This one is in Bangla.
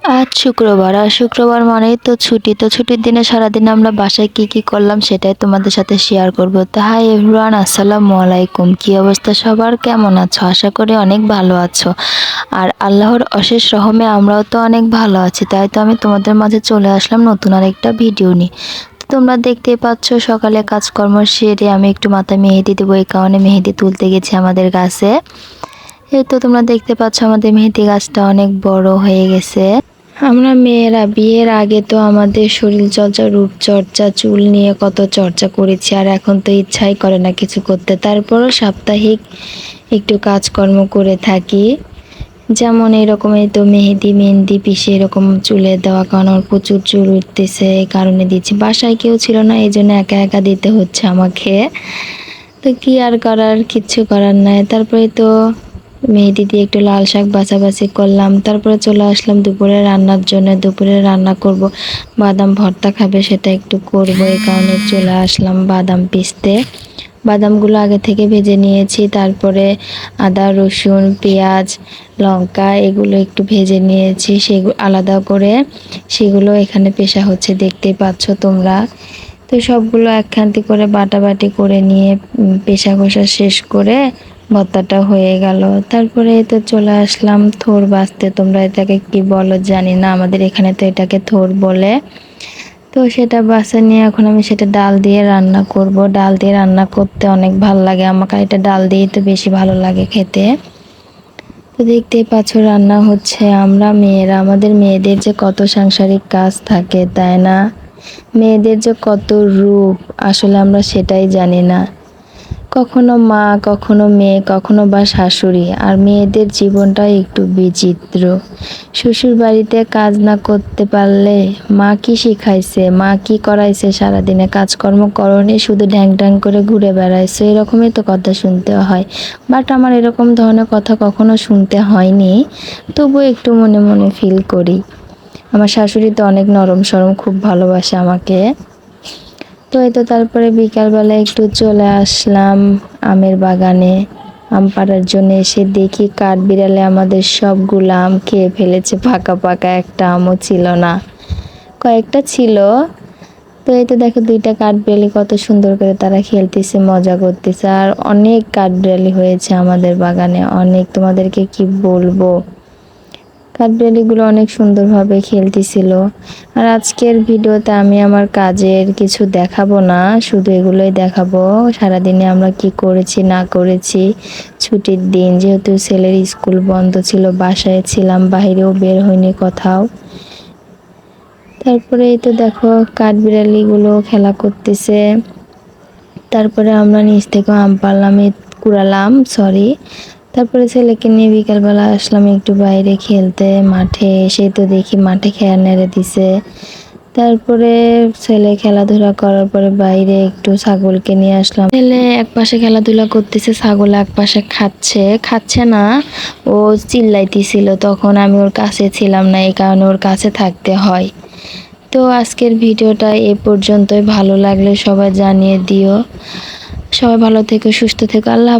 আজ শুক্রবার, আর শুক্রবার মানেই তো ছুটি। তো ছুটির দিনে সারাদিন আমরা বাসায় কি কি করলাম সেটাই তোমাদের সাথে শেয়ার করব। তো হাই এভরিওয়ান, আসসালামু আলাইকুম। কি অবস্থা সবার, কেমন আছো? আশা করি অনেক ভালো আছো। আর আল্লাহর অশেষ রহমে আমরাও তো অনেক ভালো আছি। তাই তো আমি তোমাদের মাঝে চলে আসলাম নতুন আরেকটা ভিডিও নিয়ে। তো তোমরা দেখতেই পাচ্ছ সকালে কাজকর্ম সেরে আমি একটু মাথায় মেহেদি দেবো, এই কারণে মেহেদি তুলতে গেছি আমাদের গাছে। এই তো তোমরা দেখতে পাচ্ছ আমাদের মেহেদি গাছটা অনেক বড় হয়ে গেছে। আমরা মেয়েরা বিয়ের আগে তো আমাদের শরীর চর্চা, রূপচর্চা, চুল নিয়ে কত চর্চা করেছি, আর এখন তো ইচ্ছাই করে না কিছু করতে। তারপরও সাপ্তাহিক একটু কাজকর্ম করে থাকি। যেমন এরকম এই তো মেহেদি পিষে এরকম চুলে দেওয়া, কারণ আমার প্রচুর চুল উঠতেছে, এই কারণে দিচ্ছি। বাসায় কেউ ছিল না, এই জন্য একা একা দিতে হচ্ছে আমাকে। তো কি আর করার, কিচ্ছু করার নাই। তারপরে তো মেহেদি দিয়ে একটু লাল শাক বাছাবাছি করলাম। তারপরে চলে আসলাম দুপুরে রান্নার জন্য। দুপুরে রান্না করব, বাদাম ভর্তা খাবে সেটা একটু করব, এই কারণে চলে আসলাম বাদাম পিষতে। বাদামগুলো আগে থেকে ভেজে নিয়েছি, তারপরে আদা রসুন পেঁয়াজ লঙ্কা এগুলো একটু ভেজে নিয়েছি, সেগুলো আলাদা করে সেগুলো এখানে পেষা হচ্ছে, দেখতেই পাচ্ছ তোমরা। তো সবগুলো একখান্তি করে বাটাবাটি করে নিয়ে পেষা কষা শেষ করে ভর্তাটা হয়ে গেল। তারপরে তো চলে আসলাম থোর বাছতে। তোমরা এটাকে কি বলো জানি না, আমাদের এখানে তো এটাকে থোর বলে। তো সেটা বাছা নিয়ে এখন আমি সেটা ডাল দিয়ে রান্না করব। ডাল দিয়ে রান্না করতে অনেক ভালো লাগে আমাকে, এটা ডাল দিয়ে তো বেশি ভালো লাগে খেতে। তো দেখতেই পাচ্ছ রান্না হচ্ছে। আমরা মেয়েরা, আমাদের মেয়েদের যে কত সাংসারিক কাজ থাকে তাই না, মেয়েদের যে কত রূপ, আসলে আমরা সেটাই জানি না। কখনো মা, কখনো মেয়ে, কখনো বা শাশুড়ি। আর মেয়েদের জীবনটাই একটু বিচিত্র। শ্বশুর বাড়িতে কাজ না করতে পারলে মা কি শিখাইছে, মা কি করাইছে, সারাদিনে কাজকর্ম করনি, শুধু ঢ্যাং ঢ্যাং করে ঘুরে বেড়াইছে, এরকমই তো কথা শুনতে হয়। বাট আমার এরকম ধরনের কথা কখনো শুনতে হয়নি, তবুও একটু মনে মনে ফিল করি। আমার শাশুড়ি তো অনেক নরম সরম, খুব ভালোবাসে আমাকে। তো এই তো তারপরে বিকালবেলা একটু চলে আসলাম আমের বাগানে আম পাড়ার জন্য। এসে দেখি কাঠবিড়ালে আমাদের সবগুলো আম খেয়ে ফেলেছে, পাকা পাকা একটা আমও ছিল না, কয়েকটা ছিল। তো এই তো দেখো দুইটা কাঠবিড়ালি কত সুন্দর করে তারা খেলতেছে, মজা করতেছে। আর অনেক কাঠবিড়ালি হয়েছে আমাদের বাগানে, অনেক, তোমাদেরকে কি বলবো। কাঠবিড়ালিগুলো অনেক সুন্দরভাবে খেলতেছিল। আর আজকের ভিডিওতে আমি আমার কাজের কিছু দেখাবো না, শুধু এগুলোই দেখাবো সারাদিনে আমরা কি করেছি না করেছি। ছুটির দিন যেহেতু ছেলের স্কুল বন্ধ ছিল, বাসায় ছিলাম, বাইরেও বের হইনি কোথাও। তারপরে এই তো দেখো কাঠবিড়ালিগুলো খেলা করতেছে। তারপরে আমরা নিচ থেকে আম পাড়লাম, কুড়ালাম সরি। তারপরে ছেলেকে নিয়ে বিকালবেলা আসলাম একটু বাইরে খেলতে। মাঠে এসে তো দেখি মাঠে খেয়া নেড়ে দিছে। তারপরে ছেলে খেলাধুলা করার পরে বাইরে একটু ছাগলকে নিয়ে আসলাম। ছেলে এক পাশে খেলাধুলা করতেছে, ছাগল এক পাশে খাচ্ছে, খাচ্ছে না, ও চিল্লাইতেছিল, তখন আমি ওর কাছে ছিলাম না, এই কারণে ওর কাছে থাকতে হয়। তো আজকের ভিডিওটা এ পর্যন্তই। ভালো লাগলে সবাই জানিয়ে দিও। সবাই ভালো থেকো, সুস্থ থেকো, আল্লাহ।